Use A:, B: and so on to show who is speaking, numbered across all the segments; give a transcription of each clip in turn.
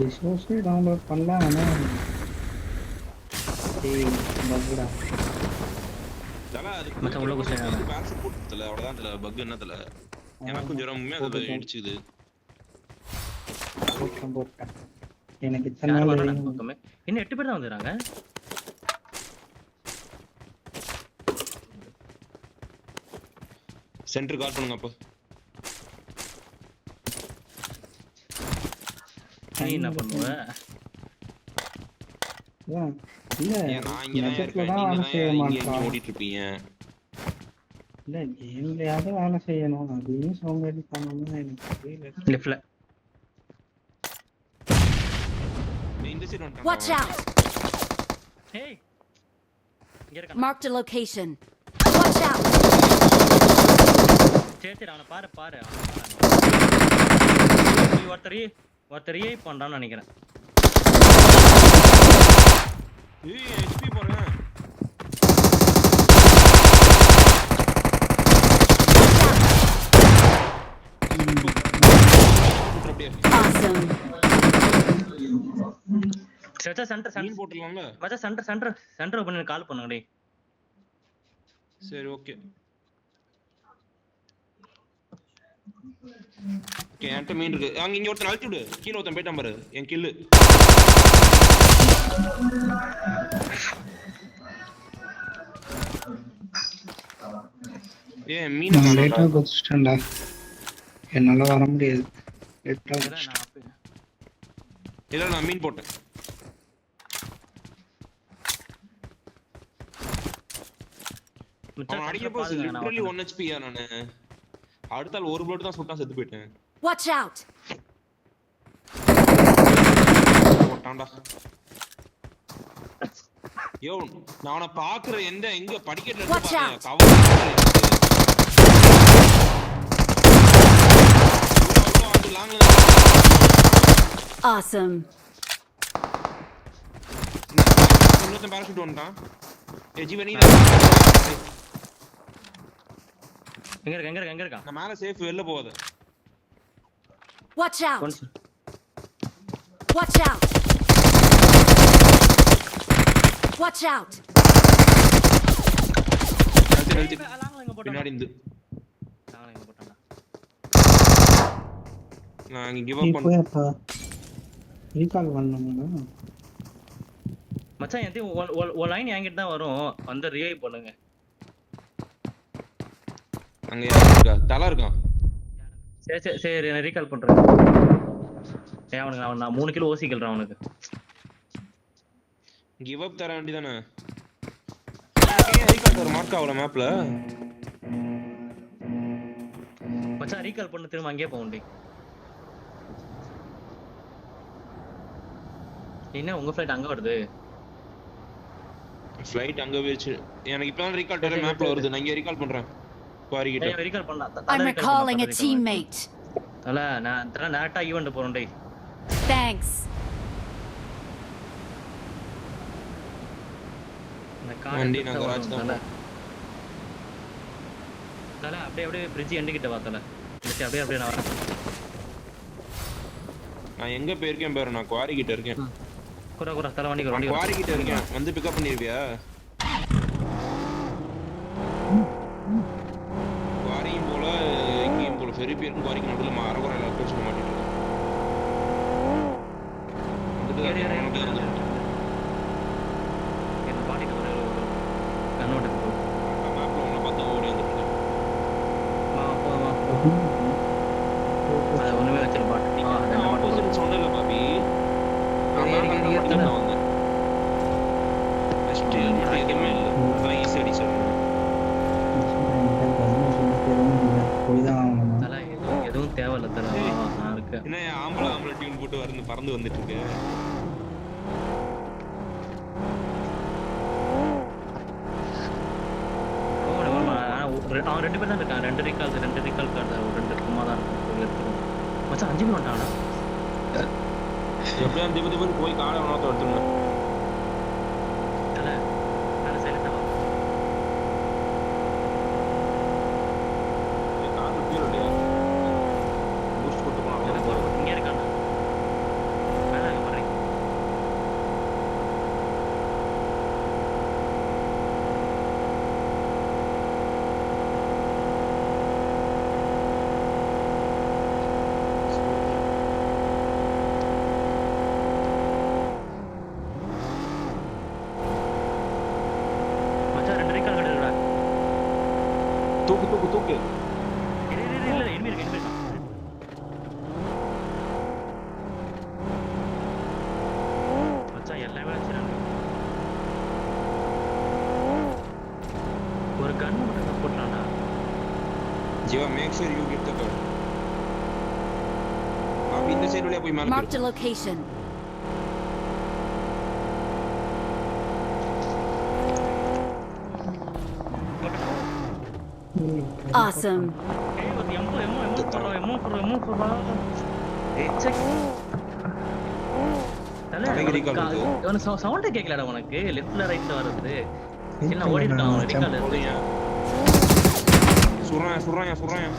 A: ரிசோர்ஸே download பண்ணலாம். ஆனால் டேய் பக்குடா.
B: தல அது
C: மச்சான் உள்ள
B: குளிக்கிற
C: குதிச்சாங்க.
B: போது பேரஷூட் போட்டுல அவ்வளவுதான் தல பக் என்னதுல எனக்கும் ஜரம் உண்மையா அது
A: போட்டுட்டேன்
B: இடிச்சுது.
A: போட்டேன். எனக்கு இத்தனை
C: யார்
A: நாள்
C: வராங்க அந்த
A: தெரியும்.
C: பக்கமே? இன்னும் 8 பேர் தான் வந்துறாங்க.
B: சென்டர் கால் பண்ணுங்க அப்ப.
C: நீ என்ன பண்ணுவ?
A: அதான். இல்ல
B: ஏன் நான் இங்க தான்
A: நெஜத்துல
B: இருக்கேன்,
A: தான்
B: நீங்க
A: வேலை
B: தான்
A: செய்ய
B: இங்க
A: மாட்டான்.
B: ஓடிட்டு இருப்பீங்க.
A: இல்ல கேம்லயாவது வேலை செய்யணும். அதையும் சோம்பேறி பண்ணணும்னு எனக்கு புரியல.
C: லெஃப்ட்ல.
B: இந்த சைடு
D: Watch
B: வந்துட்டான்.
D: out!
C: ஏய். இங்க இருக்கான்.
D: Marked a location. Watch out!
C: சரி அவனை பாரு பாரு. ஒருத்தரி பண்றான்னு நினைக்கிறேன்.
B: ஏய் ஹெச்பி போறேன். அப்படியே
D: Awesome.
C: சச்சா சென்டர்
B: மீன் போட்டுடலாம்ல.
C: மச்சா சென்டர் ஓபன் கால் பண்ணுங்க டேய்.
B: சரி ஓகே. ஓகே என்கிட்ட மீன் இருக்கு. அங்க இங்க ஒருத்தன் அழுத்தி விடு. கீழே ஒருத்தன் போயிட்டான் பாரு. என் கில்லு. ஏன் மீன்
A: நான் லேட்டா குதிச்சிட்டேன்டா. என்னால வர முடியாது. லேட்டா
C: இதான் நான் அப்ப
B: இல்ல நான் மீன் போட்டேன். அவன் அடிக்கிறப்போ லிட்டரலி 1 HP யா நானு. அடுத்த ஆள் ஒரு புல்லட் தான் சுட்டா செத்து போயிட்டேன்.
D: Watch out!
B: போட்டான்டா. யோ நான் அவனை பாக்குற எங்க படிக்கட்டுல இருந்து
D: Watch
B: பாத்தேன்.
D: out.
B: Cover
D: Awesome.
B: இன்னொருத்தன் பேராஷூட் வந்துட்டான். ஜீவனி
C: எங்க இருக்கா?
B: நான் மேல சேஃப் வெளில போகாத.
D: Watch out! Watch out! Watch out!
B: அழுத்தி
C: லாங்ல எங்க போட்டான்?
B: பின்னாடி இருந்து
C: லாங்ல எங்க போட்டான்டா?
B: நான் இங்க கிவ்
A: நீ
B: அப்
A: போய்
B: பண்ணேன்.
A: அப்ப ரீகால் பண்ணணும்னா
C: மச்சான் எது ஒரு லைன் என்கிட்ட தான் வரும். வந்து ரிவைவ் பண்ணுங்க.
B: அங்க யார் இருக்கா? தல இருக்கான்.
C: சரி நான் ரீகால் பண்றேன். ஏய் அவனுக்கு நான் 3 கிலோ ஓசி கில்றேன் அவனுக்கு.
B: கிவ் அப் தர வேண்டியதானே. ஏன் ரீகால் தர மார்க் ஆவல மேப்ல?
C: மச்சான் ரீகால் பண்ணு திரும்ப அங்கேயே போகும்டி. என்ன உங்க ஃளைட் அங்க வருது?
B: ஃளைட் அங்க வெச்சு எனக்கு இப்பதான் ரீகால் தர மேப்ல வருது. நான் இங்க ரீகால் பண்றேன். குவாரி கிட்ட.
C: ஏய் ரீகால் பண்ணா.
D: I'm recalling a teammate.
C: அல நான் நேரா ஈவென்ட் போறேன் டேய்.
D: Thanks.
B: வண்டி நான் garage தான் போறேன்.
C: தல அப்படியே bridge எண்ட் கிட்ட வா தல. அப்படியே நான் வரேன்.
B: நான் எங்க போயிருக்கேன் பாரு. நான் குவாரி கிட்ட இருக்கேன்.
C: குரா தல வண்டி
B: குவாரி கிட்ட இருக்கேன். வந்து பிக் அப் பண்ணிருவியா? குவாரியும் போல இங்கேயும் போல ஃபெரி பேருக்கு குவாரிக்கு நடுவில் அரைக்குறை லொக்கேஷன் மாட்டிட்டு இருக்கேன்.
C: என்ன பாட்டிட்டு ஒரு கண்ணோட்டு போ.
B: மேப்ல உன்னை பார்த்து ஓடி வந்துட்டு இருக்கேன்.
C: வா அது ஒண்ணுமே வச்சிரு பாட்டு.
B: ஆப்போசிட் சொன்னல பாபி. நான் வந்தேன். பெஸ்ட் எதுவுமே இல்லை. அதான் ஈஸி அடிச்சிடணும்.
A: போய்தான் ஆகணுமா?
C: தல எதுவும் தேவையில்ல தல. நான் இருக்கேன்.
B: என்ன ஆம்பளை டியூன் போட்டு பறந்து வந்துட்டு இருக்கேன்.
C: அவன் 2 பேர் தான் இருக்கான். 2 ரீகால் கார்டு 2 சும்மா தான் இருக்கும். மச்சான் 5 பேர் வந்துட்டானா?
B: எப்படியா திபு போய் காலை உணவத்தை எடுத்துருந்தேன்.
C: தல நான் சைலண்டா வா.
B: கார் கீழே இல்லையா? பூஸ்ட் போட்டு போனாலும்
C: இங்க இருக்கானா?
B: ஸ்மோக்.
C: இல்ல enemy இருக்கு. மச்சான் எல்லாமே வச்சிராங்க. ஒரு கன் மட்டும் போட்றான்டா.
B: Jeeva make sure you get the gun. आप இந்த சைடு வழியா போய் மேல
D: Marked a location. Awesome.
C: ஏய் ஒரு எம்மோ போறா. ஏய் செக். தல சவுண்ட் கேக்கலடா உனக்கு லெஃப்ட்ல ரைட்ல வருது. என்ன ஓடி இருக்கான் அவன் ரிகால்
B: போறியா? சுறான்.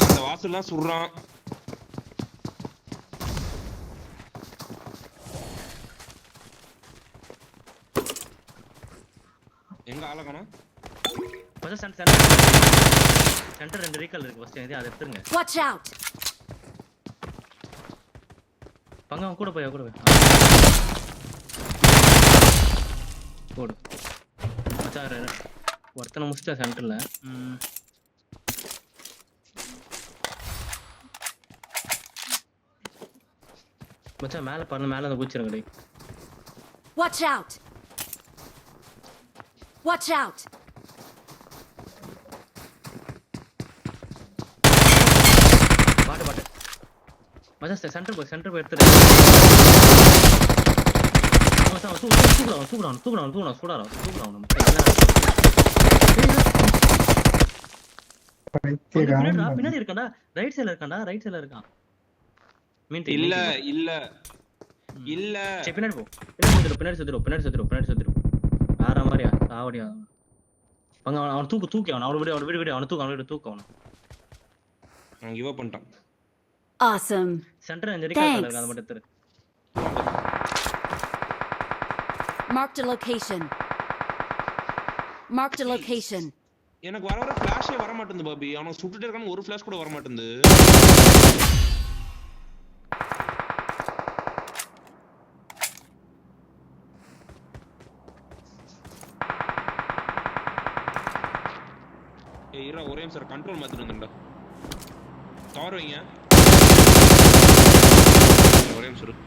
B: அந்த வாசல்லாம் சுறான். எங்க ஆளகனா?
C: ஃபர்ஸ்ட் சென்டர் ரெண்டு ரீகால் இருக்கு ஃபர்ஸ்ட் அதை எடுத்துருங்க.
D: Watch out.
C: பங்க கூட போய் போடு. மச்சான் ஒருத்தனை முடிச்சிட்டா சென்டர்ல. மச்சான் மேல பாருங்க மேல வந்து குச்சிரங்க டேய்.
D: Watch out. Watch out.
C: பாட்டு மச்சான் சென்டர் போய் எடுத்துரு. மச்சான் சூடா. பின்னாடி இருக்கான்டா ரைட் சைடுல இருக்கான்.
B: இல்ல
C: சரி பின்னாடி போ. பின்னாடி சுத்திரு. வேற மாதிரியா சாவடியா. அங்க அவன் தூக்கி அவனை தூக்கு.
B: நான் கிவ் அப் பண்ணிட்டான்.
D: Awesome.
C: சென்டர் இந்த ரிகால் இருக்கு அத மட்டும் எடுத்துரு.
D: Marked a location.
B: எனக்கு வர ஃபிளாஷே வர மாட்டேங்குது பாபி. அவன் சுட்டுட்டே இருக்கான், ஒரு ஃபிளாஷ் கூட வர மாட்டேங்குது. ஏய் இரா ஒரே நிமிஷம் கண்ட்ரோல் மாத்திட்டு வந்துடா. கவர் வைங்க. ஒரே நிமிஷம்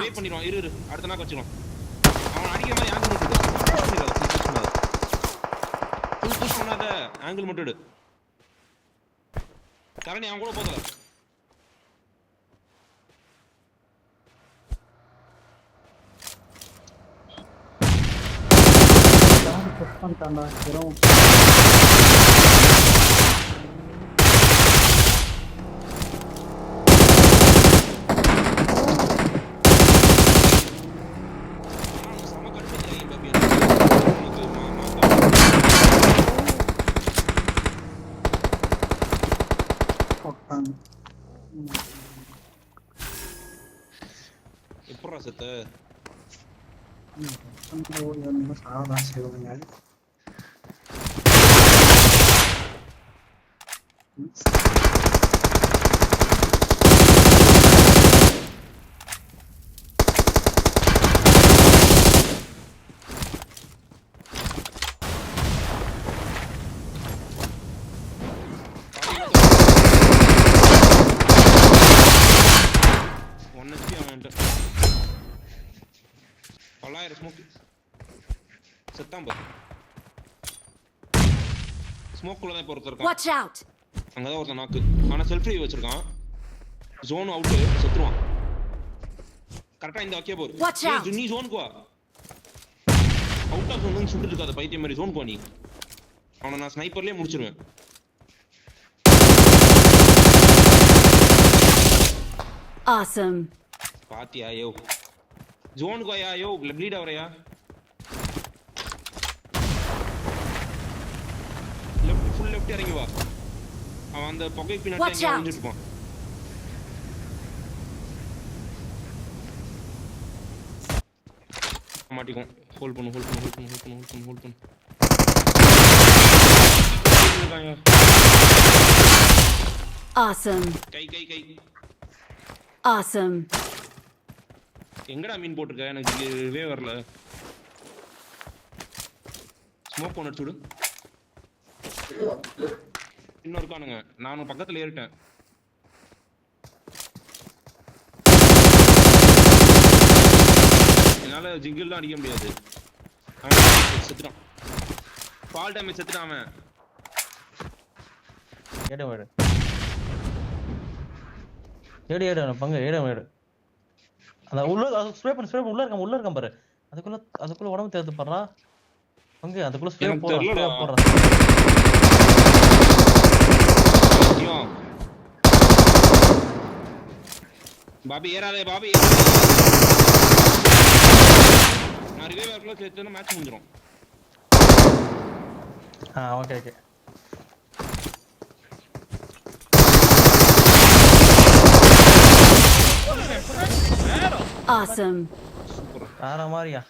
B: வெயிட் பண்ணிடுவான். இரு அடுத்த நாக்கு வச்சிடுவான். அவன் அடிக்கிற மாதிரி ஆங்கிள் புஷ் பண்ணாத. ஆங்கிள் மட்டும் எடு. கரணி அவன் கூட போதல.
A: புஷ் பண்ணிட்டான்டா வெறும்.
B: எப்படா செத்த?
A: சாவதான் செய்வாங்க.
B: ஸ்மோக்குள்ள தான் ஒருத்தர் இருக்கான்.
D: Watch out.
B: அங்கதான் ஒருத்தன் நாக்கு. ஆனா செல்ஃப் ரிவைவ் வச்சிருக்கான். ஜோன் அவுட் செத்துருவான். கரெக்ட்டா இந்த வக்கே போற. நீ ஜோனுக்கு வா. அவுட் ஆஃப் ஜோன் சுட்டுட்டு இருக்காத பைத்தியம் மாதிரி ஜோனுக்கு வா நீ. அவனை நான் ஸ்னைப்பர்லயே முடிச்சிருவேன்.
D: Awesome.
B: பாத்தியா யோ. ஜோனுக்கு வாயா யோ. ப்ளீட் ஆவறயா. ஃபுல் லெஃப்ட் இறங்கி வா. அவன் அந்த புகை பின்னாடி எங்க ஒளிஞ்சிட்டு இருப்பான். மாட்டிக்கும். ஹோல்ட் பண்ணு.
D: Awesome.
B: கை
D: Awesome.
B: எங்கடா மீன் போட்டிருக்க? எனக்கு இதுவே வரல. ஸ்மோக் ஒன்று அடிச்சுடு. இன்னும் இருக்கானுங்க. நானும் பக்கத்துல ஏறிட்டேன். என்னால ஜிங்கிள்லாம் அடிக்க முடியாது. அவன் செத்துட்டான். ஃபால் டேமேஜ் செத்துட்டான் அவன்.
C: ஏடு பங்கு ஏடு. அந்த உள்ள ஸ்ப்ரே பண்ணி உள்ள இருக்கான் பாரு. அதுக்குள்ள உடம்பு தேர்த்து பாறா. பங்கு அதுக்குள்ள ஸ்ப்ரே போடுறா.
B: பாபி ஏறாதே பாபி. நான் ரிவைவ் ஆர்க்ல சேர்த்துனா மேட்ச் முடிஞ்சிரும்.
C: ஓகே.
D: Awesome.
B: சூப்பர்.
C: வேற மாதிரியா?